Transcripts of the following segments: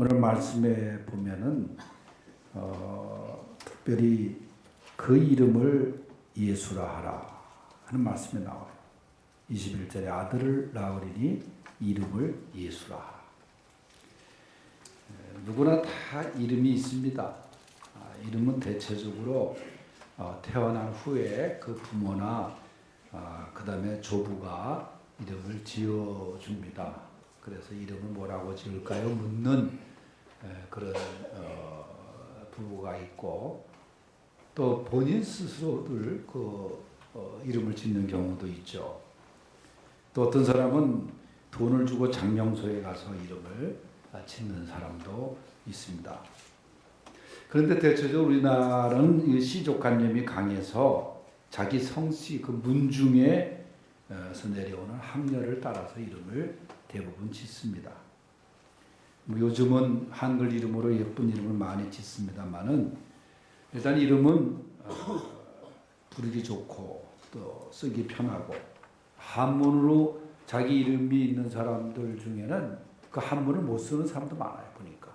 오늘 말씀에 보면은 특별히 그 이름을 예수라 하라 하는 말씀이 나와요. 21절에 아들을 낳으리니 이름을 예수라 하라. 누구나 다 이름이 있습니다. 이름은 대체적으로 태어난 후에 그 부모나 그 다음에 조부가 이름을 지어줍니다. 그래서 이름을 뭐라고 지을까요? 묻는 그런 부부가 있고, 또 본인 스스로들 이름을 짓는 경우도 있죠. 또 어떤 사람은 돈을 주고 장명소에 가서 이름을 짓는 사람도 있습니다. 그런데 대체적으로 우리나라는 시족관념이 강해서 자기 성씨 그 문중에서 내려오는 합렬을 따라서 이름을 대부분 짓습니다. 요즘은 한글 이름으로 예쁜 이름을 많이 짓습니다만은 일단 이름은 부르기 좋고 또 쓰기 편하고, 한문으로 자기 이름이 있는 사람들 중에는 그 한문을 못 쓰는 사람도 많아요. 보니까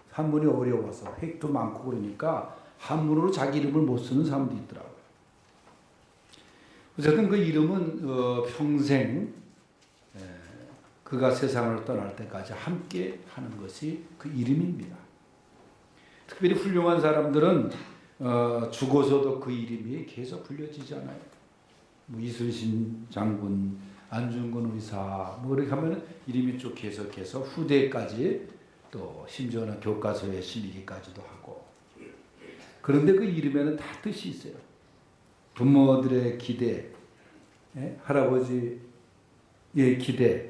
한문이 어려워서 획도 많고 그러니까 한문으로 자기 이름을 못 쓰는 사람도 있더라고요. 어쨌든 그 이름은 평생 그가 세상을 떠날 때까지 함께 하는 것이 그 이름입니다. 특별히 훌륭한 사람들은 죽어서도 그 이름이 계속 불려지잖아요. 이순신 장군, 안중근 의사 이렇게 하면 이름이 쭉 계속해서 후대까지, 또 심지어는 교과서에 실리기까지도 하고. 그런데 그 이름에는 다 뜻이 있어요. 부모들의 기대, 할아버지의 기대,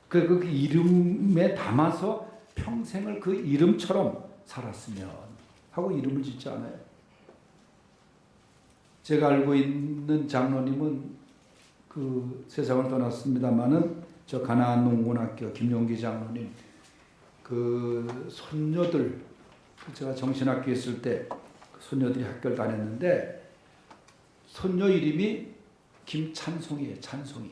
그 이름에 담아서 평생을 그 이름처럼 살았으면 하고 이름을 짓지 않아요. 제가 알고 있는 장로님은 그 세상을 떠났습니다마는 저 가나안 농군학교 김용기 장로님 그 손녀들, 제가 정신학교 있을 때 손녀들이 학교를 다녔는데 손녀 이름이 김찬송이에요. 찬송이.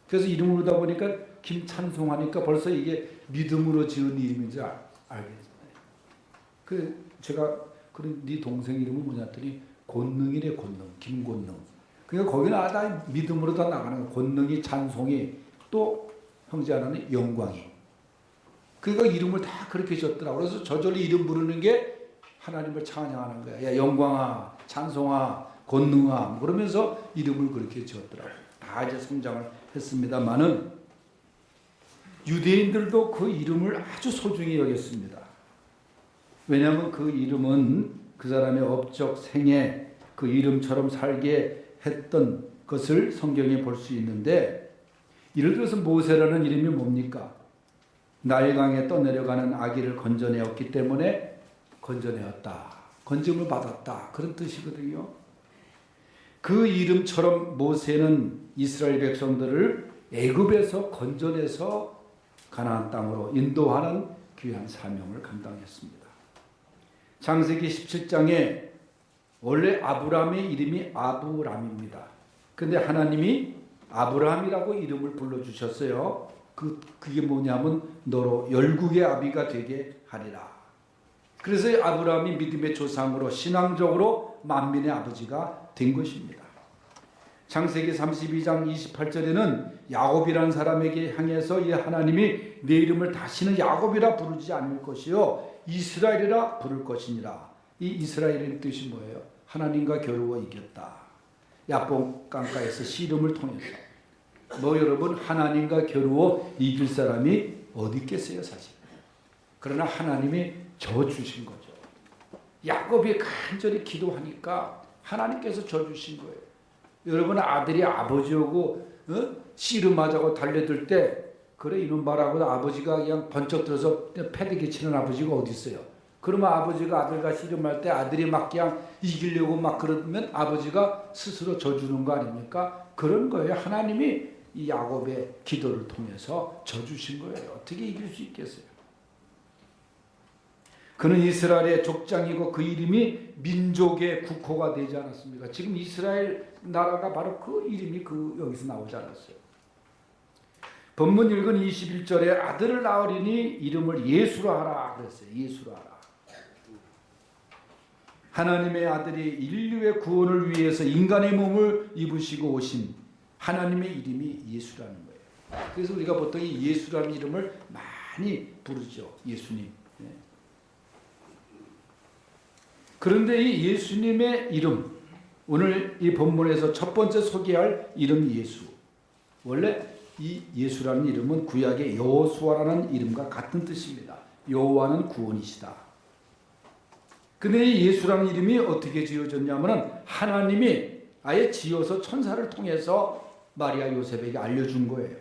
그래서 이름을 그러다 보니까 김찬송 하니까 벌써 이게 믿음으로 지은 이름인지 알겠어요. 제가 네 동생 이름은 뭐냐 했더니 권능이래. 권능. 김권능. 그러니까 거기는 다 믿음으로 다 나가는 거예요. 권능이, 찬송이, 또 형제 하나는 영광이. 그러니까 이름을 다 그렇게 지었더라고요. 그래서 저절로 이름 부르는 게 하나님을 찬양하는 거야. 야, 영광아, 찬송아, 권능아, 그러면서 이름을 그렇게 지었더라고요. 다 이제 성장을 했습니다만은 유대인들도 그 이름을 아주 소중히 여겼습니다. 왜냐하면 그 이름은 그 사람의 업적 생애 그 이름처럼 살게 했던 것을 성경에 볼 수 있는데, 예를 들어서 모세라는 이름이 뭡니까? 나일강에 떠내려가는 아기를 건져내었기 때문에 건져내었다, 건짐을 받았다, 그런 뜻이거든요. 그 이름처럼 모세는 이스라엘 백성들을 애굽에서 건져내서 가나안 땅으로 인도하는 귀한 사명을 감당했습니다. 창세기 17장에 원래 아브라함의 이름이 아브람입니다. 근데 하나님이 아브라함이라고 이름을 불러주셨어요. 그게 뭐냐면 너로 열국의 아비가 되게 하리라. 그래서 아브라함이 믿음의 조상으로 신앙적으로 만민의 아버지가 된 것입니다. 창세기 32장 28절에는 야곱이라는 사람에게 향해서 이 하나님이 내 이름을 다시는 야곱이라 부르지 않을 것이요 이스라엘이라 부를 것이니라. 이 이스라엘의 뜻이 뭐예요? 하나님과 겨루어 이겼다. 야복 강가에서 씨름을 통해서. 여러분, 하나님과 겨루어 이길 사람이 어디 있겠어요, 사실. 그러나 하나님이 져주신 거죠. 야곱이 간절히 기도하니까 하나님께서 져주신 거예요. 여러분, 아들이 아버지하고 씨름하자고 달려들 때, 그래 이놈 봐라고 아버지가 그냥 번쩍 들어서 패대기 치는 아버지가 어디 있어요? 그러면 아버지가 아들과 씨름할 때 아들이 막 그냥 이기려고 막 그러면 아버지가 스스로 져주는 거 아닙니까? 그런 거예요. 하나님이 이 야곱의 기도를 통해서 져주신 거예요. 어떻게 이길 수 있겠어요? 그는 이스라엘의 족장이고 그 이름이 민족의 국호가 되지 않았습니까? 지금 이스라엘 나라가 바로 그 이름이 여기서 나오지 않았어요. 본문 읽은 21절에 아들을 낳으리니 이름을 예수라 하라 그랬어요. 예수라 하라. 하나님의 아들이 인류의 구원을 위해서 인간의 몸을 입으시고 오신 하나님의 이름이 예수라는 거예요. 그래서 우리가 보통 이 예수라는 이름을 많이 부르죠. 예수님. 그런데 이 예수님의 이름, 오늘 이 본문에서 첫 번째 소개할 이름 예수. 원래 이 예수라는 이름은 구약의 여호수아라는 이름과 같은 뜻입니다. 여호와는 구원이시다. 근데 이 예수라는 이름이 어떻게 지어졌냐면 하나님이 아예 지어서 천사를 통해서 마리아 요셉에게 알려준 거예요.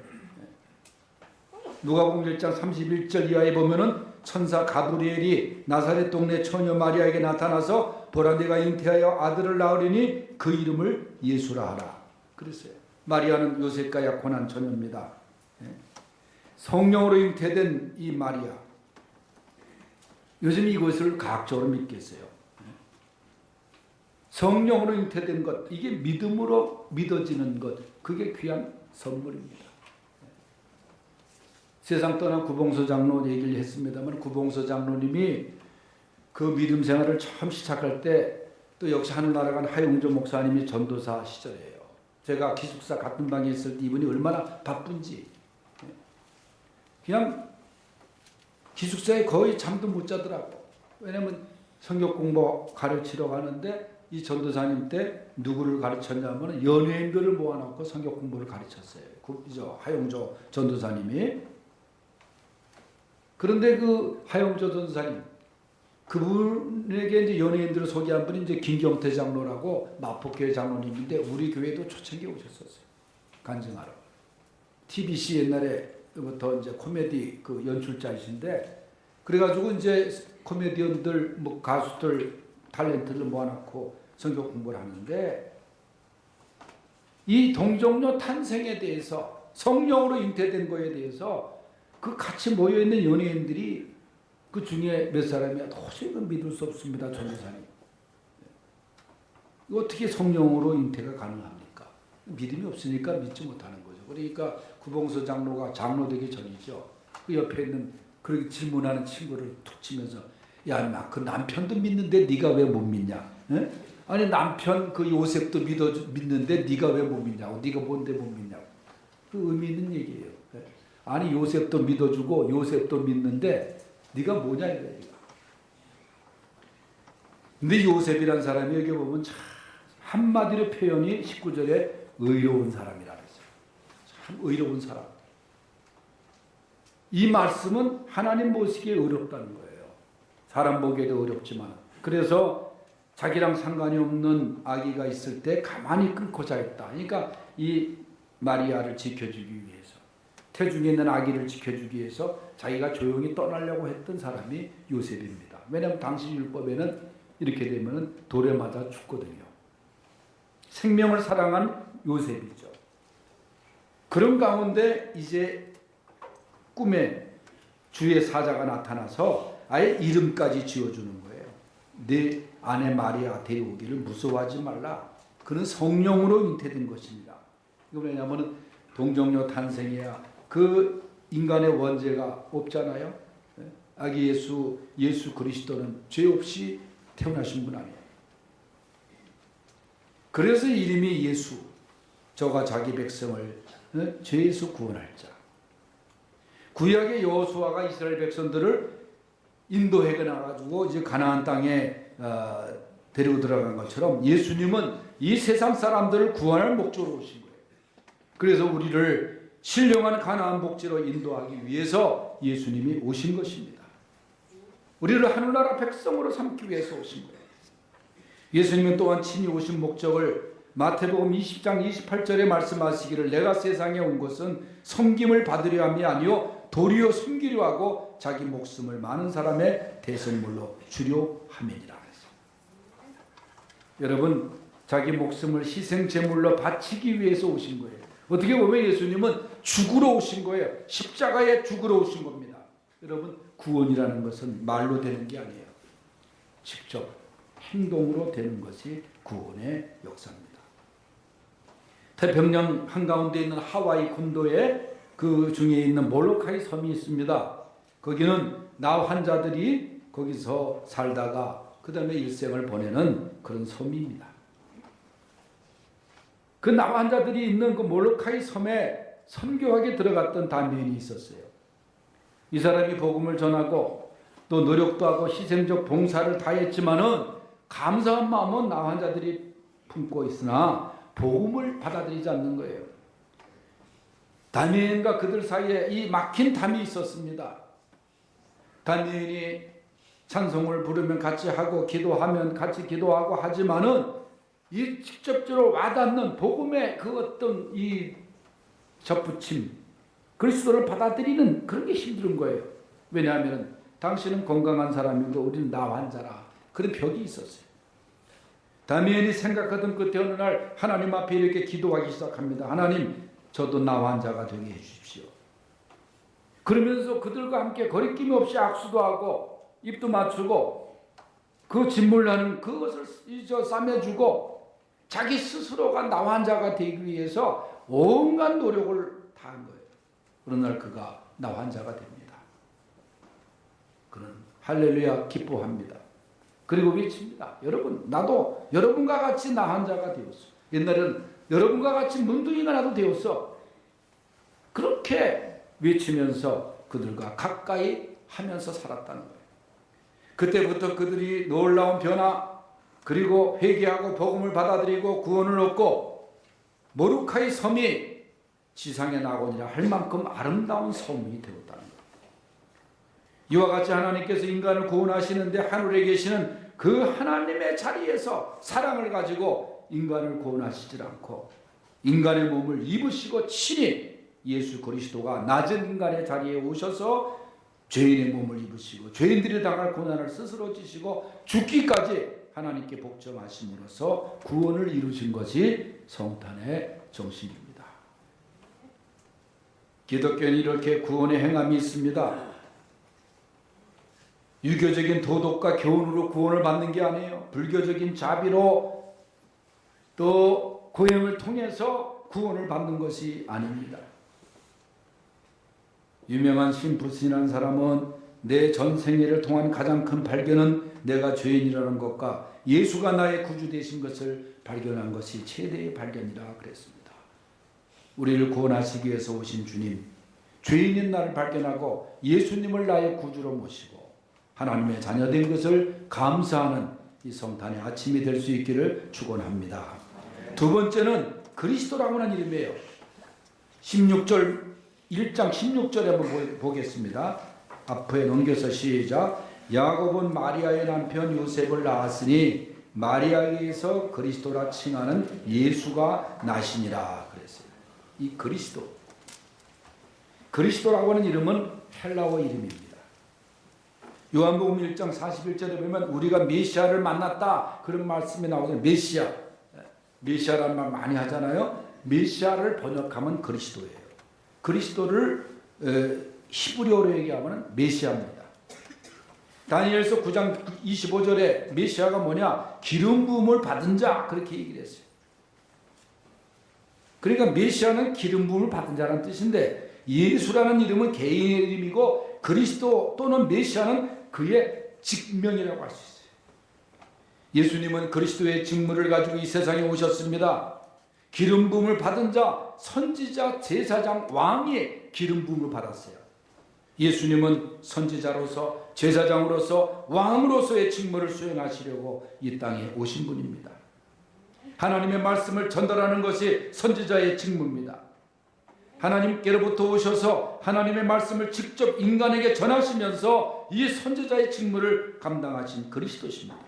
누가복음 1장 31절 이하에 보면은 천사 가브리엘이 나사렛 동네 처녀 마리아에게 나타나서 보라 내가 잉태하여 아들을 낳으리니 그 이름을 예수라 하라 그랬어요. 마리아는 요셉과 약혼한 처녀입니다. 성령으로 잉태된 이 마리아, 요즘 이것을 과학적으로 믿겠어요. 성령으로 잉태된 것, 이게 믿음으로 믿어지는 것, 그게 귀한 선물입니다. 세상 떠난 구봉서 장로 얘기를 했습니다만, 구봉서 장로님이 그 믿음 생활을 처음 시작할 때 또 역시 하늘나라 간 하용조 목사님이 전도사 시절이에요. 제가 기숙사 같은 방에 있을 때 이분이 얼마나 바쁜지 그냥 기숙사에 거의 잠도 못 자더라고. 왜냐면 성경 공부 가르치러 가는데 이 전도사님 때 누구를 가르쳤냐면 연예인들을 모아놓고 성경 공부를 가르쳤어요. 하용조 전도사님이. 그런데 그 하용조 전도사님, 그분에게 이제 연예인들을 소개한 분이 이제 김경태 장로라고 마포교회 장로님인데 우리 교회도 초창기에 오셨었어요. 간증하러. TBC 옛날에부터 이제 코미디 그 연출자이신데, 그래가지고 이제 코미디언들, 뭐 가수들, 탤런트를 모아놓고 성경 공부를 하는데, 이 동정녀 탄생에 대해서, 성령으로 잉태된 거에 대해서 그 같이 모여있는 연예인들이 그 중에 몇 사람이 도저히 믿을 수 없습니다. 전도사님. 어떻게 성령으로 잉태가 가능합니까? 믿음이 없으니까 믿지 못하는 거죠. 그러니까 구봉서 장로가 장로 되기 전이죠. 그 옆에 있는 그렇게 질문하는 친구를 툭 치면서, 야, 나 그 남편도 믿는데 네가 왜 못 믿냐? 에? 아니 남편 그 요셉도 믿는데 네가 왜 못 믿냐고? 네가 뭔데 못 믿냐고? 그 의미 있는 얘기예요. 아니 요셉도 믿어주고 요셉도 믿는데 네가 뭐냐 이거야. 근데 요셉이란 사람이 여기 보면 참 한마디로 표현이 19절에 의로운 사람이라 그랬어요. 참 의로운 사람. 이 말씀은 하나님 보시기에 어렵다는 거예요. 사람 보기에도 어렵지만. 그래서 자기랑 상관이 없는 아기가 있을 때 가만히 끊고 자였다. 그러니까 이 마리아를 지켜주기 위해서, 태중에 있는 아기를 지켜주기 위해서 자기가 조용히 떠나려고 했던 사람이 요셉입니다. 왜냐하면 당시 율법에는 이렇게 되면 돌에 맞아 죽거든요. 생명을 사랑한 요셉이죠. 그런 가운데 이제 꿈에 주의 사자가 나타나서 아예 이름까지 지어주는 거예요. 내 아내 마리아 데려오기를 무서워하지 말라. 그는 성령으로 잉태된 것입니다. 이거 왜냐하면 동정녀 탄생이야 그 인간의 원죄가 없잖아요. 아기 예수 그리스도는 죄 없이 태어나신 분 아니에요. 그래서 이름이 예수, 저가 자기 백성을 죄에서 구원할 자. 구약의 여호수아가 이스라엘 백성들을 인도해 나가지고 이제 가나안 땅에 데리고 들어간 것처럼 예수님은 이 세상 사람들을 구원할 목적으로 오신 거예요. 그래서 우리를 신령한 가나안 복지로 인도하기 위해서 예수님이 오신 것입니다. 우리를 하늘나라 백성으로 삼기 위해서 오신 거예요. 예수님은 또한 친히 오신 목적을 마태복음 20장 28절에 말씀하시기를 내가 세상에 온 것은 섬김을 받으려 함이 아니요 도리어 섬기려 하고 자기 목숨을 많은 사람의 대속물로 주려 함이니라. 여러분, 자기 목숨을 희생제물로 바치기 위해서 오신 거예요. 어떻게 보면 예수님은 죽으러 오신 거예요. 십자가에 죽으러 오신 겁니다. 여러분, 구원이라는 것은 말로 되는 게 아니에요. 직접 행동으로 되는 것이 구원의 역사입니다. 태평양 한가운데 있는 하와이 군도에 그 중에 있는 몰로카이 섬이 있습니다. 거기는 나 환자들이 거기서 살다가 그 다음에 일생을 보내는 그런 섬입니다. 그 나 환자들이 있는 그 몰로카이 섬에 선교하게 들어갔던 다니엘이 있었어요. 이 사람이 복음을 전하고 또 노력도 하고 희생적 봉사를 다했지만은 감사한 마음은 나 환자들이 품고 있으나 복음을 받아들이지 않는 거예요. 다니엘과 그들 사이에 이 막힌 담이 있었습니다. 다니엘이 찬송을 부르면 같이 하고 기도하면 같이 기도하고 하지만은 이 직접적으로 와닿는 복음의 그 어떤 이 접붙임, 그리스도를 받아들이는 그런 게 힘든 거예요. 왜냐하면 당신은 건강한 사람이고 우리는 나 환자라. 그런 벽이 있었어요. 다니엘이 생각하던 그때 어느 날 하나님 앞에 이렇게 기도하기 시작합니다. 하나님, 저도 나 환자가 되게 해주십시오. 그러면서 그들과 함께 거리낌 없이 악수도 하고 입도 맞추고 그 진물나는 그것을 싸매주고 자기 스스로가 나 환자가 되기 위해서 온갖 노력을 다한 거예요. 어느 날 그가 나 환자가 됩니다. 그는 할렐루야 기뻐합니다. 그리고 외칩니다. 여러분, 나도 여러분과 같이 나 환자가 되었어. 옛날에는 여러분과 같이 문둥이가 나도 되었어. 그렇게 외치면서 그들과 가까이 하면서 살았다는 거예요. 그때부터 그들이 놀라운 변화, 그리고 회개하고 복음을 받아들이고 구원을 얻고 모르카이 섬이 지상의 낙원이라 할 만큼 아름다운 섬이 되었다는 거예요. 이와 같이 하나님께서 인간을 구원하시는데 하늘에 계시는 그 하나님의 자리에서 사랑을 가지고 인간을 구원하시질 않고 인간의 몸을 입으시고 친히 예수 그리스도가 낮은 인간의 자리에 오셔서 죄인의 몸을 입으시고 죄인들이 당할 고난을 스스로 지시고 죽기까지 하나님께 복종하심으로써 구원을 이루신 것이 성탄의 정신입니다. 기독교는 이렇게 구원의 행함이 있습니다. 유교적인 도덕과 교훈으로 구원을 받는 게 아니에요. 불교적인 자비로 또 고행을 통해서 구원을 받는 것이 아닙니다. 유명한 신부신한 사람은 내 전생애를 통한 가장 큰 발견은 내가 죄인이라는 것과 예수가 나의 구주 되신 것을 발견한 것이 최대의 발견이라 그랬습니다. 우리를 구원하시기 위해서 오신 주님, 죄인인 나를 발견하고 예수님을 나의 구주로 모시고 하나님의 자녀된 것을 감사하는 이 성탄의 아침이 될 수 있기를 축원합니다. 두 번째는 그리스도라고 하는 이름이에요. 1장 16절에 한번 보겠습니다. 앞에 넘겨서 시작. 야곱은 마리아의 남편 요셉을 낳았으니 마리아에게서 그리스도라 칭하는 예수가 나시니라 그랬어요. 이 그리스도라고 하는 이름은 헬라어 이름입니다. 요한복음 1장 41절에 보면 우리가 메시아를 만났다 그런 말씀이 나오잖아요. 메시아라는 말 많이 하잖아요. 메시아를 번역하면 그리스도예요. 그리스도를 히브리어로 얘기하면 메시아입니다. 다니엘서 9장 25절에 메시아가 뭐냐? 기름 부음을 받은 자 그렇게 얘기를 했어요. 그러니까 메시아는 기름 부음을 받은 자라는 뜻인데 예수라는 이름은 개인의 이름이고 그리스도 또는 메시아는 그의 직명이라고 할 수 있어요. 예수님은 그리스도의 직무를 가지고 이 세상에 오셨습니다. 기름 부음을 받은 자, 선지자, 제사장, 왕이 기름 부음을 받았어요. 예수님은 선지자로서, 제사장으로서, 왕으로서의 직무를 수행하시려고 이 땅에 오신 분입니다. 하나님의 말씀을 전달하는 것이 선지자의 직무입니다. 하나님께로부터 오셔서 하나님의 말씀을 직접 인간에게 전하시면서 이 선지자의 직무를 감당하신 그리스도십니다.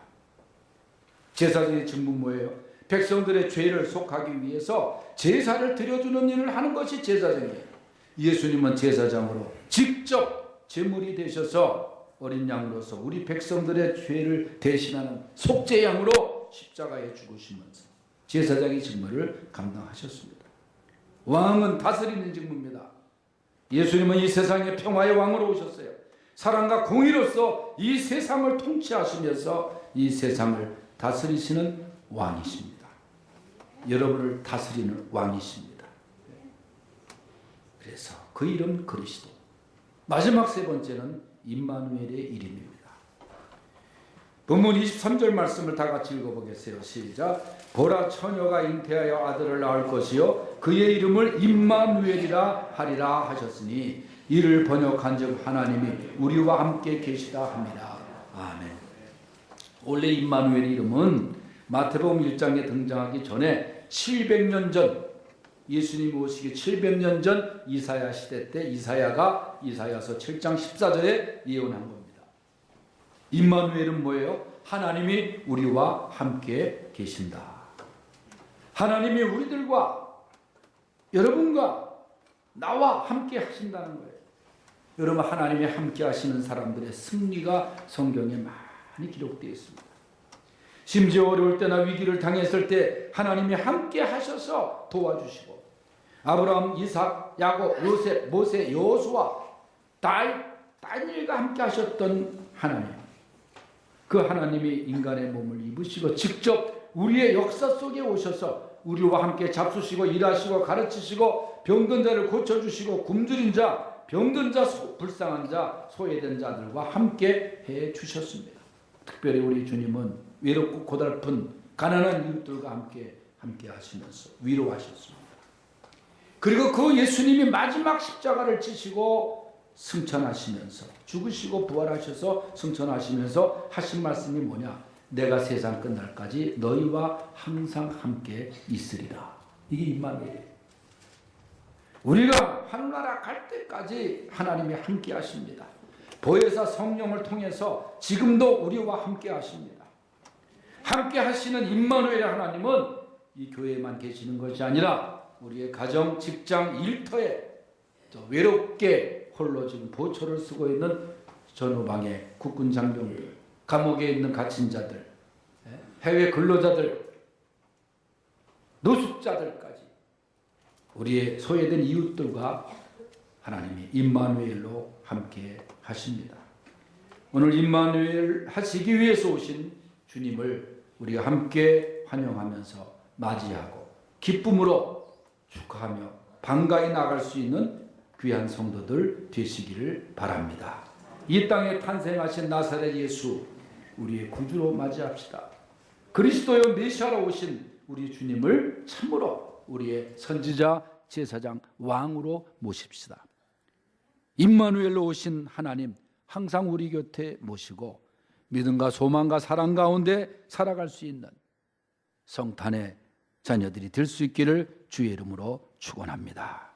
제사장의 직무는 뭐예요? 백성들의 죄를 속하기 위해서 제사를 드려주는 일을 하는 것이 제사장이에요. 예수님은 제사장으로 직접 제물이 되셔서 어린 양으로서 우리 백성들의 죄를 대신하는 속죄양으로 십자가에 죽으시면서 제사장의 직무를 감당하셨습니다. 왕은 다스리는 직무입니다. 예수님은 이 세상의 평화의 왕으로 오셨어요. 사랑과 공의로서 이 세상을 통치하시면서 이 세상을 다스리시는 왕이십니다. 여러분을 다스리는 왕이십니다. 그래서 그 이름 그리스도. 마지막 세 번째는 임마누엘의 이름입니다. 본문 23절 말씀을 다 같이 읽어보겠어요. 시작. 보라, 처녀가 잉태하여 아들을 낳을 것이요 그의 이름을 임마누엘이라 하리라 하셨으니 이를 번역한즉 하나님이 우리와 함께 계시다 합니다. 아멘. 원래 임마누엘 이름은 마태복음 1장에 등장하기 전에 700년 전, 예수님이 오시기 700년 전 이사야 시대 때 이사야가 이사야서 7장 14절에 예언한 겁니다. 임마누엘은 뭐예요? 하나님이 우리와 함께 계신다. 하나님이 우리들과 여러분과 나와 함께 하신다는 거예요. 여러분, 하나님이 함께 하시는 사람들의 승리가 성경에 많이 기록되어 있습니다. 심지어 어려울 때나 위기를 당했을 때 하나님이 함께 하셔서 도와주시고, 아브라함, 이삭, 야곱, 요셉, 모세, 여호수아, 다니엘과 함께 하셨던 하나님, 그 하나님이 인간의 몸을 입으시고 직접 우리의 역사 속에 오셔서 우리와 함께 잡수시고 일하시고 가르치시고 병든 자를 고쳐주시고 굶주린 자, 병든 자, 불쌍한 자, 소외된 자들과 함께 해주셨습니다. 특별히 우리 주님은 외롭고 고달픈 가난한 이웃들과 함께 하시면서 위로하셨습니다. 그리고 그 예수님이 마지막 십자가를 지시고 승천하시면서 죽으시고 부활하셔서 승천하시면서 하신 말씀이 뭐냐? 내가 세상 끝날까지 너희와 항상 함께 있으리라. 이게 임마누엘이에요. 우리가 하늘나라 갈 때까지 하나님이 함께 하십니다. 보혜사 성령을 통해서 지금도 우리와 함께 하십니다. 함께 하시는 임마누엘의 하나님은 이 교회에만 계시는 것이 아니라 우리의 가정, 직장, 일터에 외롭게 홀로 지금 보초를 쓰고 있는 전후방의 국군 장병들, 감옥에 있는 갇힌 자들, 해외 근로자들, 노숙자들까지 우리의 소외된 이웃들과 하나님이 임마누엘로 함께 하십니다. 오늘 임마누엘 하시기 위해서 오신 주님을 우리가 함께 환영하면서 맞이하고 기쁨으로 축하하며 반가이 나갈 수 있는 귀한 성도들 되시기를 바랍니다. 이 땅에 탄생하신 나사렛 예수, 우리의 구주로 맞이합시다. 그리스도여 메시아로 오신 우리 주님을 참으로 우리의 선지자, 제사장, 왕으로 모십시다. 임마누엘로 오신 하나님 항상 우리 곁에 모시고 믿음과 소망과 사랑 가운데 살아갈 수 있는 성탄의 자녀들이 될 수 있기를 주의 이름으로 축원합니다.